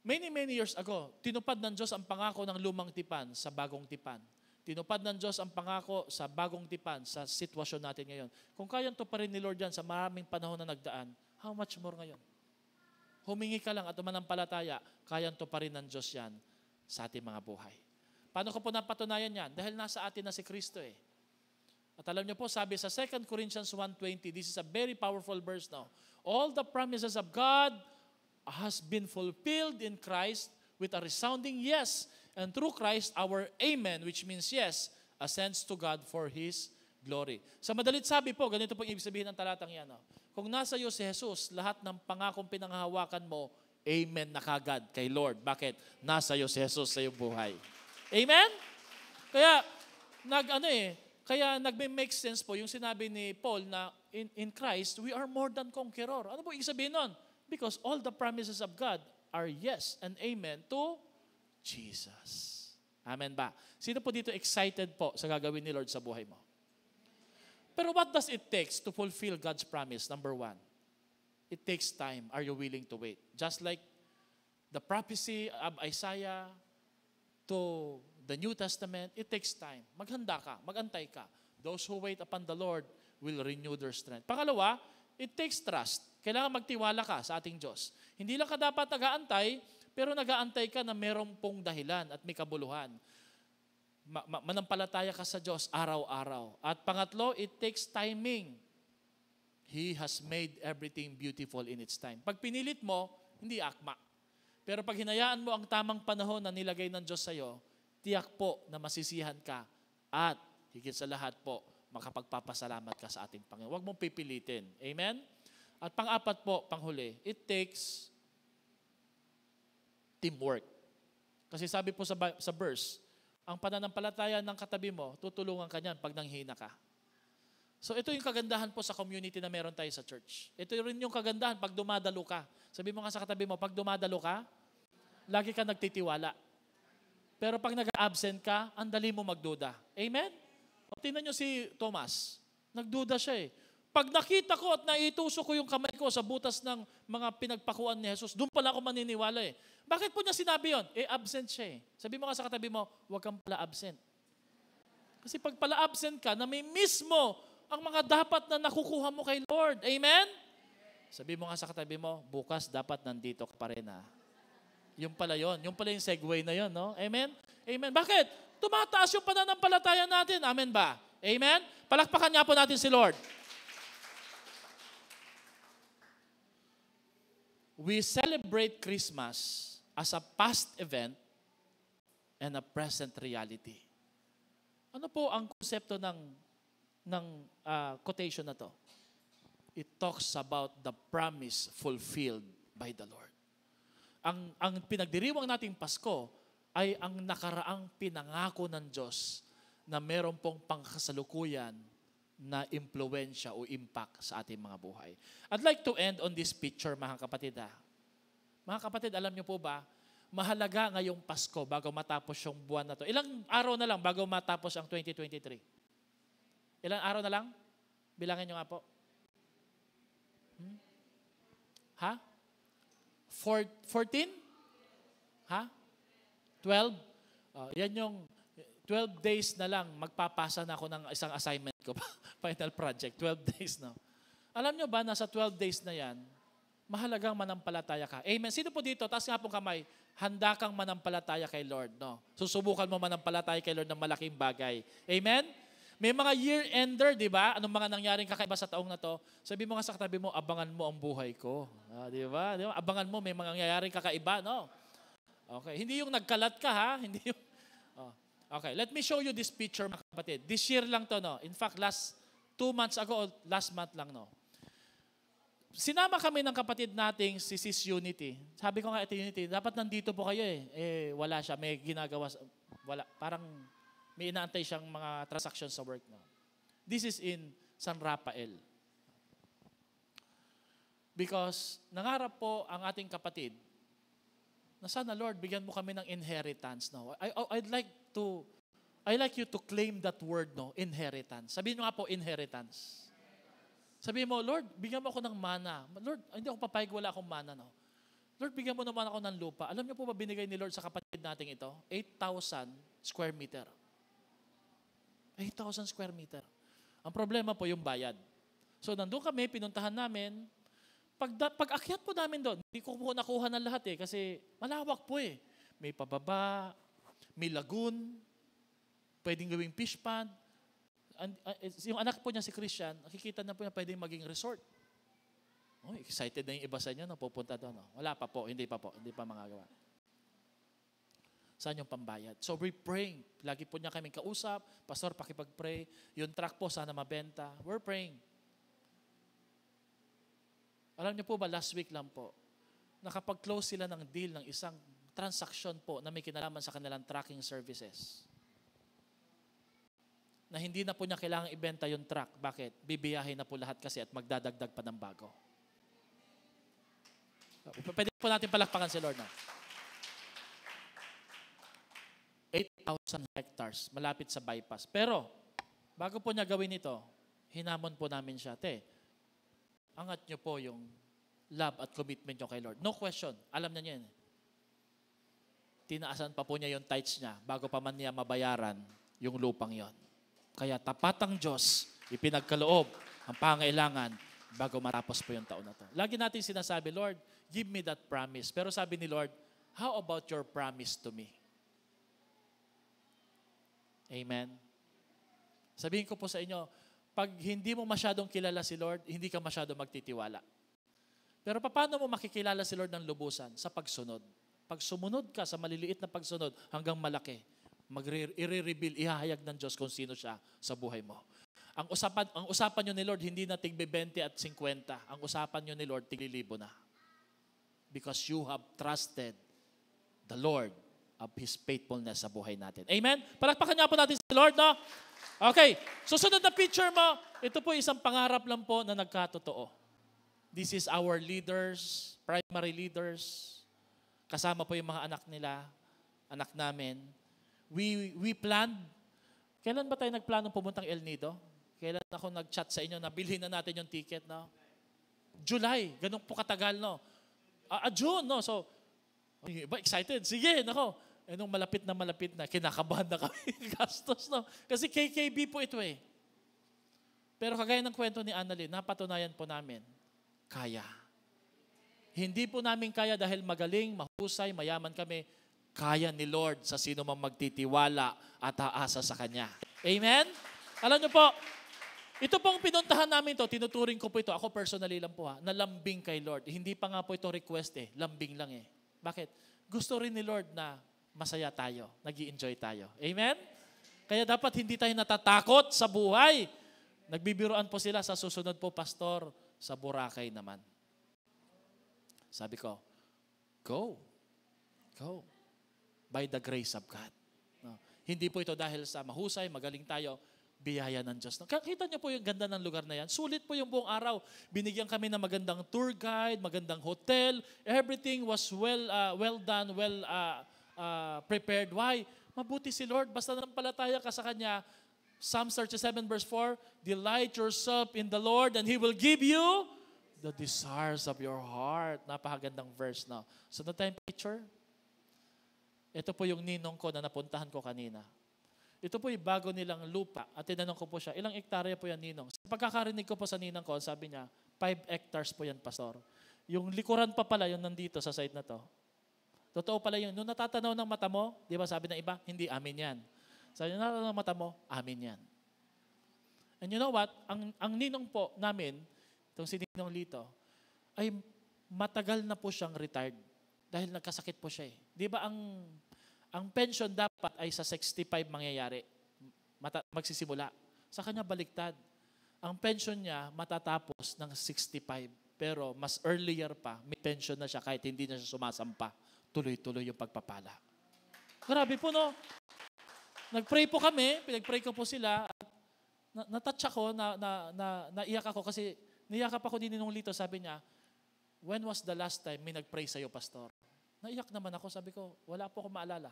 Many years ago, tinupad ng Diyos ang pangako ng lumang tipan sa bagong tipan. Tinupad ng Diyos ang pangako sa bagong tipan sa sitwasyon natin ngayon. Kung kayang to pa rin ni Lord yan sa maraming panahon na nagdaan, how much more ngayon? Humingi ka lang at umanampalataya, kayang to pa rin ng Diyos yan sa ating mga buhay. Paano ko po napatunayan yan? Dahil nasa atin na si Kristo eh. At alam niyo po, sabi sa 2 Corinthians 1:20, this is a very powerful verse now. All the promises of God has been fulfilled in Christ with a resounding yes. And through Christ, our amen, which means yes, ascends to God for His glory. Sa madalit sabi po, ganito po ibig sabihin ng talatang yan. No? Kung nasa iyo si Jesus, lahat ng pangakong pinanghahawakan mo, amen na kagad kay Lord. Bakit? Nasa iyo si Jesus sa iyong buhay. Amen? Kaya, nagme-make sense po yung sinabi ni Paul na in Christ, we are more than conqueror. Ano po ibig sabihin nun? Because all the promises of God are yes and amen to Jesus. Amen ba? Sino po dito excited po sa gagawin ni Lord sa buhay mo? Pero what does it take to fulfill God's promise? Number one, it takes time. Are you willing to wait? Just like the prophecy of Isaiah to the New Testament, it takes time. Maghanda ka, magantay ka. Those who wait upon the Lord will renew their strength. Pangalawa, it takes trust. Kailangan magtiwala ka sa ating Diyos. Hindi lang ka dapat nag-aantay, pero nag-aantay ka na merong pong dahilan at may kabuluhan. Manampalataya ka sa Diyos araw-araw. At pangatlo, it takes timing. He has made everything beautiful in its time. Pag pinilit mo, hindi akma. Pero pag hinayaan mo ang tamang panahon na nilagay ng Diyos sa iyo, tiyak po na masisihan ka at higit sa lahat po, makapagpapasalamat ka sa ating Panginoon. Huwag mong pipilitin. Amen? At pang-apat po, panghuli, it takes teamwork. Kasi sabi po sa verse, ang pananampalataya ng katabi mo, tutulungan ka niyan pag nanghina ka. So ito yung kagandahan po sa community na meron tayo sa church. Ito rin yung kagandahan pag dumadalo ka. Sabi mo nga sa katabi mo, pag dumadalo ka, lagi ka nagtitiwala. Pero pag nag-absent ka, ang dali mo magduda. Amen? O, tingnan nyo si Thomas. Nagduda siya eh. Pag nakita ko at naitusok ko yung kamay ko sa butas ng mga pinagpakuan ni Jesus, doon pala ako maniniwala eh. Bakit po niya sinabi yun? Absent siya eh. Sabi mo nga sa katabi mo, huwag kang pala absent. Kasi pag pala absent ka, nami-miss mo ang mga dapat na nakukuha mo kay Lord. Amen? Sabi mo nga sa katabi mo, bukas dapat nandito ka pa rin ha. Yung pala yun. Yung pala yung segue na yun, no? Amen? Amen. Bakit? Tumataas yung pananampalataya natin. Amen ba? Amen? Palakpakan nga po natin si Lord. We celebrate Christmas as a past event and a present reality. Ano po ang konsepto ng quotation na to? It talks about the promise fulfilled by the Lord. Ang pinagdiriwang nating Pasko ay ang nakaraang pinangako ng Diyos na meron pong pangkasalukuyan na impluwensya o impact sa ating mga buhay. I'd like to end on this picture, mga kapatid. Mga kapatid, alam niyo po ba, mahalaga ngayong Pasko bago matapos yung buwan na to. Ilang araw na lang bago matapos ang 2023? Ilang araw na lang? Bilangin niyo nga po. Ha? 14? Ha? 12? Yan yung 12 days na lang, magpapasa na ako ng isang assignment ko, final project, 12 days na. Alam nyo ba, nasa 12 days na yan, mahalagang manampalataya ka. Amen. Sino po dito, taas nga pong kamay, handa kang manampalataya kay Lord. No? Susubukan mo manampalataya kay Lord ng malaking bagay. Amen? May mga year-ender, di ba? Anong mga nangyaring kakaiba sa taong na to? Sabi mo nga sa katabi mo, abangan mo ang buhay ko. Di ba? Abangan mo, may mga nangyaring kakaiba, no? Okay. Hindi yung nagkalat ka, ha? Hindi yung... Okay, let me show you this picture, mga kapatid. This year lang to, no? In fact, last 2 months ago, last month lang, no? Sinama kami ng kapatid nating si Sis Unity. Sabi ko nga, ito Unity, dapat nandito po kayo eh. Wala siya, may ginagawa, wala. Parang may inaantay siyang mga transactions sa work. No? This is in San Rafael. Because nangarap po ang ating kapatid na sana, Lord, bigyan mo kami ng inheritance. No? I'd like you to claim that word, no? Inheritance. Sabihin mo nga po, inheritance. Sabihin mo, Lord, bigyan mo ako ng mana. Lord, hindi ako papayag, wala akong mana. No? Lord, bigyan mo naman ako ng lupa. Alam niyo po ba binigay ni Lord sa kapatid natin ito? 8,000 square meter. 8,000 square meter. Ang problema po yung bayad. So, nandun kami, pinuntahan namin. Pag akyat po namin doon, hindi ko po nakuha ng lahat eh, kasi malawak po eh. May pababa, may lagoon, pwedeng gawing fish pond. Yung anak po niya si Christian, nakikita na po niya pwedeng maging resort. Oh, excited na yung iba sa inyo na pupunta doon. No? Wala pa po, hindi pa magagawa. Saan yung pambayad? So we're praying. Lagi po niya kaming kausap. Pastor, pakipag-pray. Yung truck po, sana mabenta. We're praying. Alam niyo po ba, last week lang po, nakapag-close sila ng deal ng isang transaction po na may kinalaman sa kanilang tracking services. Na hindi na po niya kailangang ibenta yung truck. Bakit? Bibiyahin na po lahat kasi at magdadagdag pa ng bago. Pwede po natin palakpakan si Lord na. 8,000 hectares, malapit sa bypass. Pero, bago po niya gawin ito, hinamon po namin siya, angat niyo po yung love at commitment niyo kay Lord. No question. Alam na niya yan. Tinaasan pa po niya yung tithes niya bago pa man niya mabayaran yung lupang yon. Kaya tapat ang Diyos, ipinagkaloob ang pangailangan bago matapos po yung taon na to. Lagi natin sinasabi, Lord, give me that promise. Pero sabi ni Lord, how about your promise to me? Amen. Sabihin ko po sa inyo, pag hindi mo masyadong kilala si Lord, hindi ka masyadong magtitiwala. Pero paano mo makikilala si Lord ng lubusan? Sa pagsunod. Pag sumunod ka sa maliliit na pagsunod hanggang malaki, i-reveal, ihahayag ng Diyos kung sino siya sa buhay mo. Ang usapan nyo ni Lord, hindi na tigbe 20 at 50. Ang usapan nyo ni Lord, tiglilibo na. Because you have trusted the Lord of His faithfulness sa buhay natin. Amen? Palakpakan niya po natin si Lord, no? Okay, susunod na picture mo, ito po isang pangarap lang po na nagkatotoo. This is our leaders, primary leaders. Kasama po yung mga anak nila, anak namin. We planned, kailan ba tayo nagplano pumuntang El Nido? Kailan ako nag-chat sa inyo na bilhin na natin yung ticket, no? July, ganun po katagal, no? June, no? So, iba excited, sige, nako. Nung malapit na, kinakabahan na kami gastos, no? Kasi KKB po ito eh. Pero kagaya ng kwento ni Annalyn, napatunayan po namin, kaya. Hindi po namin kaya dahil magaling, mahusay, mayaman kami. Kaya ni Lord sa sino mang magtitiwala at aasa sa Kanya. Amen? Alam niyo po, ito pong pinuntahan namin to, tinuturing ko po ito, ako personally lang po na lambing kay Lord. Hindi pa nga po ito request lambing lang Bakit? Gusto rin ni Lord na masaya tayo, nag-i-enjoy tayo. Amen? Kaya dapat hindi tayo natatakot sa buhay. Nagbibiruan po sila sa susunod po, Pastor, sa Boracay naman. Sabi ko, go. Go. By the grace of God. No. Hindi po ito dahil sa mahusay, magaling tayo, biyaya ng Diyos. No. Kita niyo po yung ganda ng lugar na yan. Sulit po yung buong araw. Binigyan kami ng magandang tour guide, magandang hotel. Everything was well done, prepared. Why? Mabuti si Lord. Basta nanampalataya ka sa Kanya. Psalm 37 verse 4, delight yourself in the Lord and He will give you the desires of your heart. Napakagandang verse. No? So, na tayong picture? Ito po yung ninong ko na napuntahan ko kanina. Ito po yung bago nilang lupa. At tinanong ko po siya, ilang hektarya po yan, ninong? Sa pagkakarinig ko po sa ninang ko, sabi niya, 5 hectares po yan, pastor. Yung likuran pa pala, yung nandito sa site na to. Totoo pala yun. Nung natatanaw ng mata mo, di ba sabi ng iba, hindi, amin yan. Sabi niya, natatanaw ng mata mo, amin yan. And you know what? Ang ninong po namin, itong si Ninong Lito, ay matagal na po siyang retired. Dahil nagkasakit po siya Di ba ang pension dapat ay sa 65 mangyayari. Magsisimula. Sa kanya baliktad. Ang pension niya matatapos ng 65. Pero mas earlier pa, may pension na siya kahit hindi na siya sumasampa. Tuloy-tuloy yung pagpapala. Grabe po, no? Nag-pray po kami, pinag-pray ko po sila. Natouch ako, naiyak ako kasi niyakap ako din nung Lito. Sabi niya, when was the last time may nag-pray sa'yo, Pastor? Naiyak naman ako. Sabi ko, wala po akong maalala.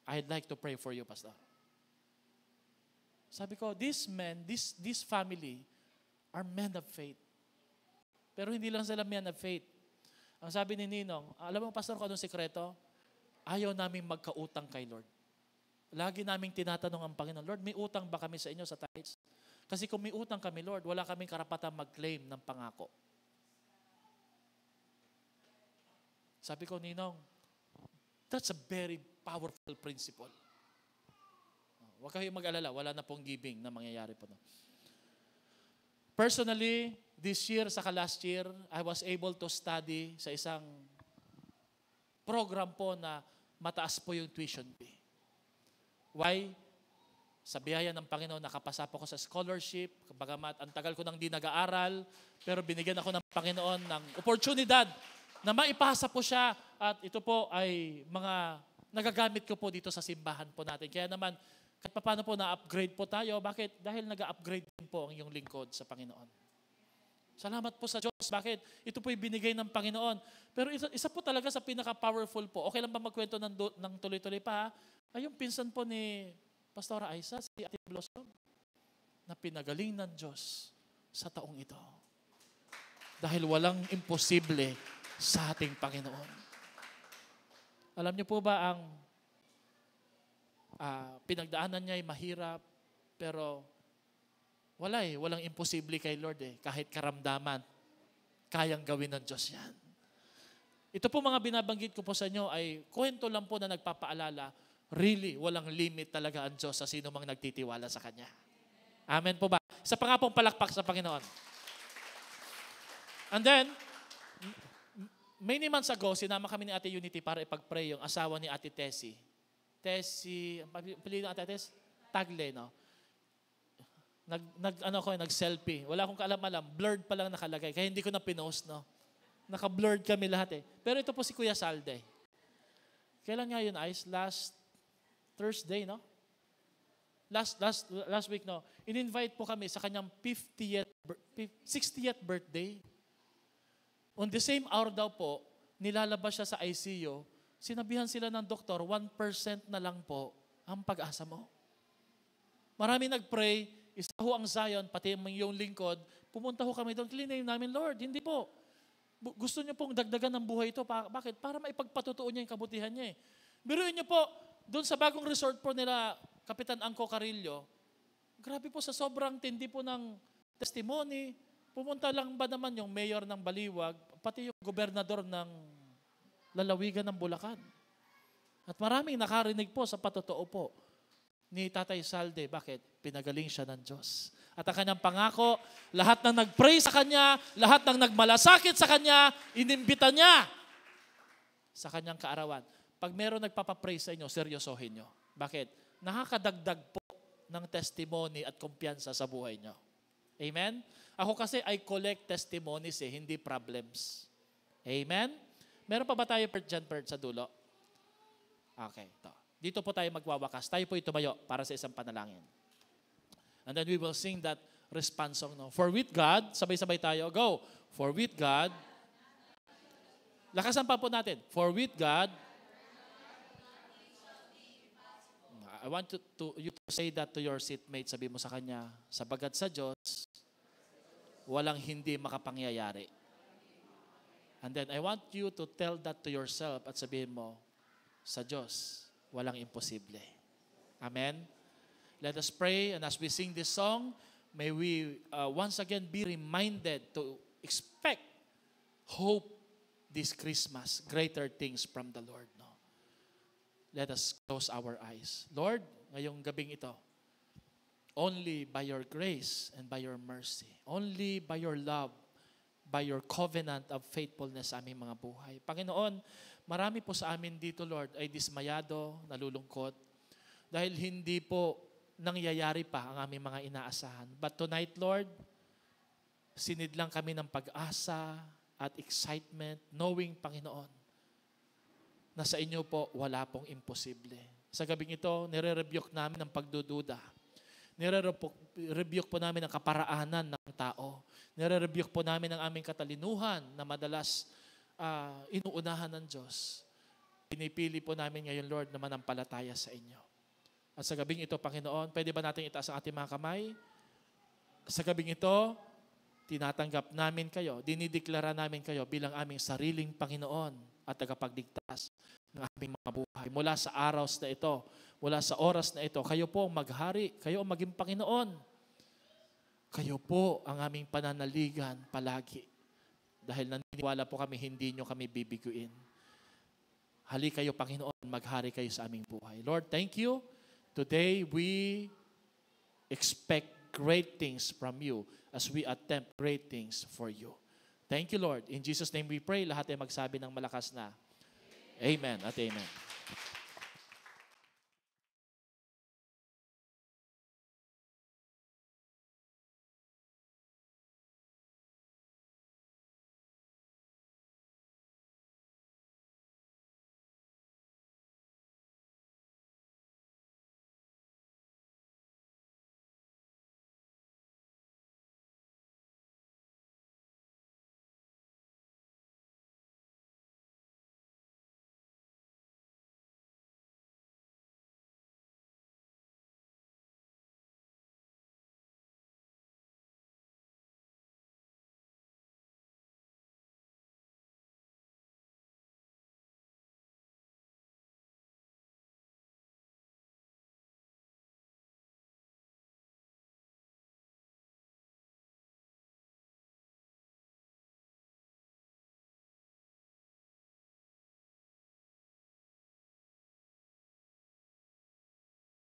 I'd like to pray for you, Pastor. Sabi ko, these men, this family are men of faith. Pero hindi lang sila men of faith. Ang sabi ni Ninong, alam mo, Pastor, kung anong sekreto? Ayaw namin magkautang kay Lord. Lagi naming tinatanong ang Panginoon, Lord, may utang ba kami sa inyo sa tithes? Kasi kung may utang kami, Lord, wala kaming karapatan mag-claim ng pangako. Sabi ko, Ninong, that's a very powerful principle. Huwag kayong mag-alala, wala na pong giving na mangyayari po. No? Personally, this year, saka last year, I was able to study sa isang program po na mataas po yung tuition fee. Why? Sa biyaya ng Panginoon, nakapasa po ko sa scholarship, bagamat ang tagal ko nang di nag-aaral, pero binigyan ako ng Panginoon ng oportunidad na maipasa po siya at ito po ay mga nagagamit ko po dito sa simbahan po natin. Kaya naman, kahit paano po na-upgrade po tayo, bakit? Dahil nag-upgrade din po ang iyong lingkod sa Panginoon. Salamat po sa Diyos. Bakit? Ito po yung binigay ng Panginoon. Pero isa po talaga sa pinaka-powerful po. Okay lang ba magkwento ng tuloy-tuloy pa? Ay yung pinsan po ni Pastora Aiza, si Ate Blossom, na pinagaling ng Diyos sa taong ito. Dahil walang imposible sa ating Panginoon. Alam niyo po ba ang pinagdaanan niya ay mahirap, pero walang imposible kay Lord eh. Kahit karamdaman, kayang gawin ng Diyos yan. Ito po mga binabanggit ko po sa inyo ay kwento lang po na nagpapaalala, really, walang limit talaga ang Diyos sa sino mang nagtitiwala sa Kanya. Amen po ba? Isa pa nga pong palakpak sa Panginoon. And then, many months ago, sinama kami ni Ate Unity para ipag-pray yung asawa ni Ate Tessie. Ang pili ng Ate Tess? Tagle, no? Nag-selfie. Wala akong kaalam-alam. Blurred pa lang nakalagay. Kaya hindi ko na pinost, no? Naka-blurred kami lahat eh. Pero ito po si Kuya Salde. Kailan nga yun, Ice? Last Thursday, no? Last week, no? In-invite po kami sa kanyang 60th birthday. On the same hour daw po, nilalabas siya sa ICU. Sinabihan sila ng doktor, 1% na lang po ang pag-asa mo. Marami nag-pray, isa ho ang Zion, pati yung lingkod, pumunta ho kami doon, clean namin, Lord, hindi po. Gusto niyo pong dagdagan ng buhay ito. Bakit? Para maipagpatutuo niya yung kabutihan niya eh. Biruin niyo po, doon sa bagong resort po nila, Kapitan Angko Carillo, grabe po sa sobrang tindi po ng testimony, pumunta lang ba naman yung mayor ng Baliwag, pati yung gobernador ng lalawigan ng Bulacan. At maraming nakarinig po sa patotoo po ni Tatay Salde. Bakit? Pinagaling siya ng Diyos. At ang kanyang pangako, lahat ng nag-pray sa kanya, lahat ng nagmalasakit sa kanya, inimbita niya sa kanyang kaarawan. Pag meron nagpapapray sa inyo, seryosohin nyo. Bakit? Nakakadagdag po ng testimony at kumpiyansa sa buhay nyo. Amen? Ako kasi I collect testimonies hindi problems. Amen? Meron pa ba tayo dyan sa dulo? Okay, ito. Dito po tayo magwawakas. Tayo po tumayo para sa isang panalangin. And then we will sing that response song. No? For with God, sabay-sabay tayo. Go. For with God. Lakasan pa po natin. For with God. I want you to say that to your seatmate. Sabi mo sa kanya, sabagat sa Diyos, walang hindi makapangyayari. And then I want you to tell that to yourself at sabihin mo, sa Diyos, walang imposible. Amen? Let us pray, and as we sing this song, may we once again be reminded to expect hope this Christmas, greater things from the Lord. No? Let us close our eyes. Lord, ngayong gabing ito, only by your grace and by your mercy, only by your love, by your covenant of faithfulness sa aming mga buhay. Panginoon, marami po sa amin dito, Lord, ay dismayado, nalulungkot, dahil hindi po nangyayari pa ang aming mga inaasahan. But tonight, Lord, sinidlang kami ng pag-asa at excitement, knowing, Panginoon, na sa inyo po, wala pong imposible. Sa gabing ito, nire-rebuke namin ang pagdududa. Nire-rebuke po namin ang kaparaanan ng tao. Nire-rebuke po namin ang aming katalinuhan na madalas inuunahan ng Diyos. Pinipili po namin ngayon, Lord, na manampalataya sa inyo. At sa gabing ito, Panginoon, pwede ba natin itaas ang ating mga kamay? Sa gabing ito, tinatanggap namin kayo, dinideklara namin kayo bilang aming sariling Panginoon at tagapagligtas ng aming mga buhay. Mula sa araws na ito, mula sa oras na ito, kayo po ang maghari, kayo ang maging Panginoon. Kayo po ang aming pananaligan palagi. Dahil naniniwala po kami, hindi nyo kami bibiguin. Hali kayo, Panginoon, maghari kayo sa aming buhay. Lord, thank you. Today, we expect great things from you as we attempt great things for you. Thank you, Lord. In Jesus' name we pray. Lahat ay magsabi ng malakas na Amen at Amen.